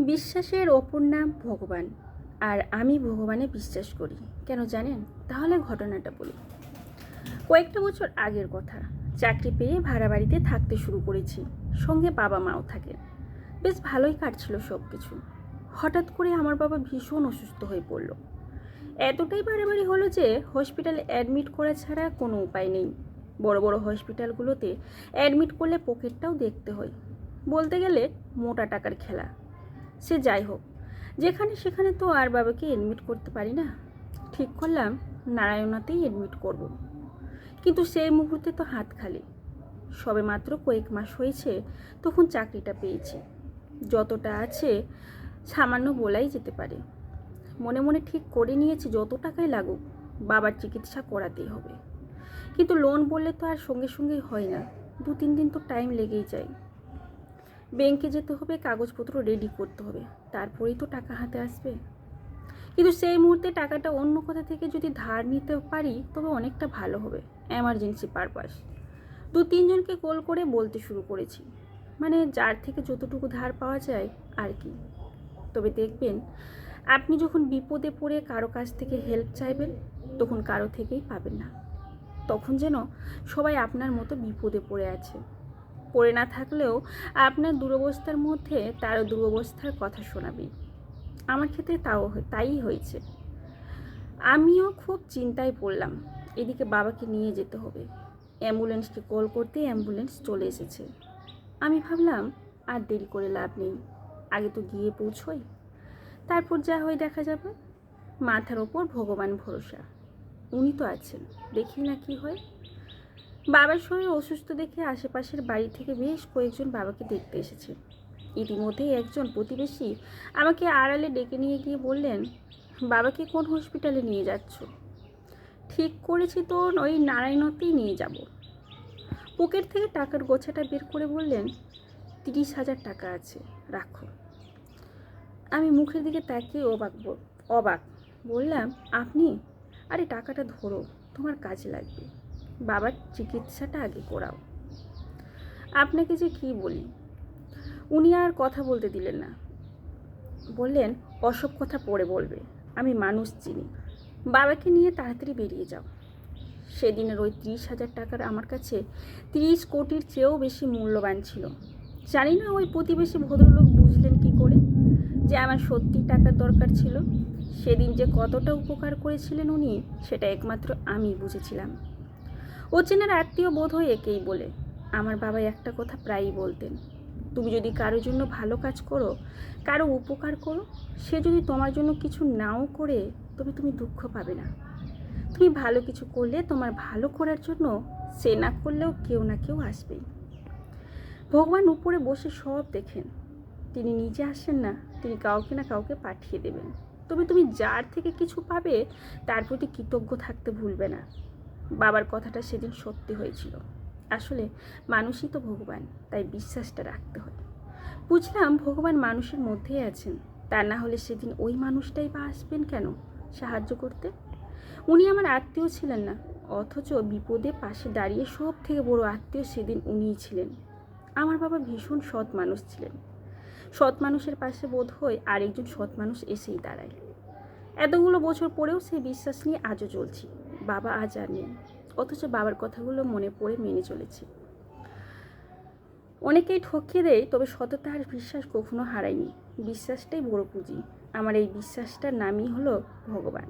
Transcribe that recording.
বিশ্বাসের অপর নাম ভগবান। আর আমি ভগবানে বিশ্বাস করি। কেন জানেন? তাহলে ঘটনাটা বলি। কয়েকটা বছর আগের কথা। চাকরি পেয়ে ভাড়া বাড়িতে থাকতে শুরু করেছি। সঙ্গে বাবা মাও থাকেন। বেশ ভালোই কাটছিল সব কিছু। হঠাৎ করে আমার বাবা ভীষণ অসুস্থ হয়ে পড়ল। এতটাই বাড়াবাড়ি হলো যে হসপিটালে অ্যাডমিট করা ছাড়া কোনো উপায় নেই। বড় বড় হসপিটালগুলোতে অ্যাডমিট করলে পকেটটাও দেখতে হয়। বলতে গেলে মোটা টাকার খেলা। সে যাই হোক, যেখানে সেখানে তো আর বাবাকে এডমিট করতে পারি না। ঠিক করলাম নারায়ণাতেই এডমিট করব। কিন্তু সেই মুহূর্তে তো হাত খালি। সবে মাত্র কয়েক মাস হয়েছে, তখন চাকরিটা পেয়েছি। যতটা আছে সামান্য বলাই যেতে পারে। মনে মনে ঠিক করে নিয়েছি যত টাকাই লাগুক বাবার চিকিৎসা করাতেই হবে। কিন্তু লোন বললে তো আর সঙ্গে সঙ্গেই হয় না। 2-3 দিন তো টাইম লেগেই যায়। ব্যাংকে যেতে হবে, কাগজপত্র রেডি করতে হবে, তারপরেই তো টাকা হাতে আসবে। কিন্তু সেই মুহূর্তে টাকাটা অন্য কোথা থেকে যদি ধার নিতে পারি তবে অনেকটা ভালো হবে। Emergency purpose. 2-3 জনকে কল করে বলতে শুরু করেছি, মানে যার থেকে যতটুকু ধার পাওয়া যায় আর কি। তবে দেখবেন, আপনি যখন বিপদে পড়ে কারো কাছ থেকে হেল্প চাইবেন তখন কারো থেকেই পাবেন না। তখন যেন সবাই আপনার মতো বিপদে পড়ে আছে। পড়ে না থাকলেও আপনার দুরবস্থার মধ্যে তারও দুরবস্থার কথা শোনাবি। আমার ক্ষেত্রে তাই হয়েছে। আমিও খুব চিন্তায় পড়লাম। এদিকে বাবাকে নিয়ে যেতে হবে। অ্যাম্বুলেন্সকে কল করতে অ্যাম্বুলেন্স চলে এসেছে। আমি ভাবলাম আর দেরি করে লাভ নেই, আগে তো গিয়ে পৌঁছই, তারপর যা হয় দেখা যাবে। মাথার ওপর ভগবান ভরসা, উনি তো আছেন, দেখি না কি হয়। বাবার শরীর অসুস্থ দেখে আশেপাশের বাড়ি থেকে বেশ কয়েকজন বাবাকে দেখতে এসেছে। ইতিমধ্যেই একজন প্রতিবেশী আমাকে আড়ালে ডেকে নিয়ে গিয়ে বললেন, বাবাকে কোন হসপিটালে নিয়ে যাচ্ছ? ঠিক করেছি তো ওই নারায়ণতেই নিয়ে যাব। পকেট থেকে টাকার গোছাটা বের করে বললেন, 30,000 টাকা আছে, রাখো। আমি মুখের দিকে তাকিয়ে অবাক বললাম, আপনি? আরে টাকাটা ধরো, তোমার কাজে লাগবে। বাবার চিকিৎসাটা আগে করাও। আপনাকে যে কি বলি। উনি আর কথা বলতে দিলেন না। বললেন, অসব কথা পরে বলবে, আমি মানুষ চিনি। বাবাকে নিয়ে তাড়াতাড়ি বেরিয়ে যাও। সেদিনের ওই 30,000 টাকার আমার কাছে 30 কোটির চেয়েও বেশি মূল্যবান ছিল। জানি না ওই প্রতিবেশী ভদ্রলোক বুঝলেন কি করে যে আমার সত্যি টাকার দরকার ছিল। সেদিন যে কতটা উপকার করেছিলেন উনি, সেটা একমাত্র আমি বুঝেছিলাম। অচেনার আত্মীয় বোধ হয় একেই বলে। আমার বাবা একটা কথা প্রায়ই বলতেন, তুমি যদি কারোর জন্য ভালো কাজ করো, কারো উপকার করো, সে যদি তোমার জন্য কিছু নাও করে, তবে তুমি দুঃখ পাবে না। তুমি ভালো কিছু করলে তোমার ভালো করার জন্য সে না করলেও কেউ না কেউ আসবেই। ভগবান উপরে বসে সব দেখেন। তিনি নিজে আসেন না, তিনি কাউকে না কাউকে পাঠিয়ে দেবেন। তবে তুমি যার থেকে কিছু পাবে তার প্রতি কৃতজ্ঞ থাকতে ভুলবে না। বাবার কথাটা সেদিন সত্যি হয়েছিল। আসলে মানুষই তো ভগবান, তাই বিশ্বাসটা রাখতে হয়। বুঝলাম ভগবান মানুষের মধ্যেই আছেন, তা না হলে সেদিন ওই মানুষটাই বা আসবেন কেন সাহায্য করতে? উনি আমার আত্মীয় ছিলেন না, অথচ বিপদে পাশে দাঁড়িয়ে সব থেকে বড় আত্মীয় সেদিন উনিই ছিলেন। আমার বাবা ভীষণ সৎ মানুষ ছিলেন। সৎ মানুষের পাশে বোধ হয় আরেকজন সৎ মানুষ এসেই দাঁড়ায়। এতগুলো বছর পরেও সেই বিশ্বাস নিয়ে আজও চলছি। বাবা আজ আর নেই, অথচ বাবার কথাগুলো মনে পড়ে মেনে চলেছি। অনেকেই ঠকিয়ে দেয়, তবে সততা আর বিশ্বাস কখনো হারায়নি। বিশ্বাসটাই বড় পুঁজি। আমার এই বিশ্বাসটার নামই হলো ভগবান।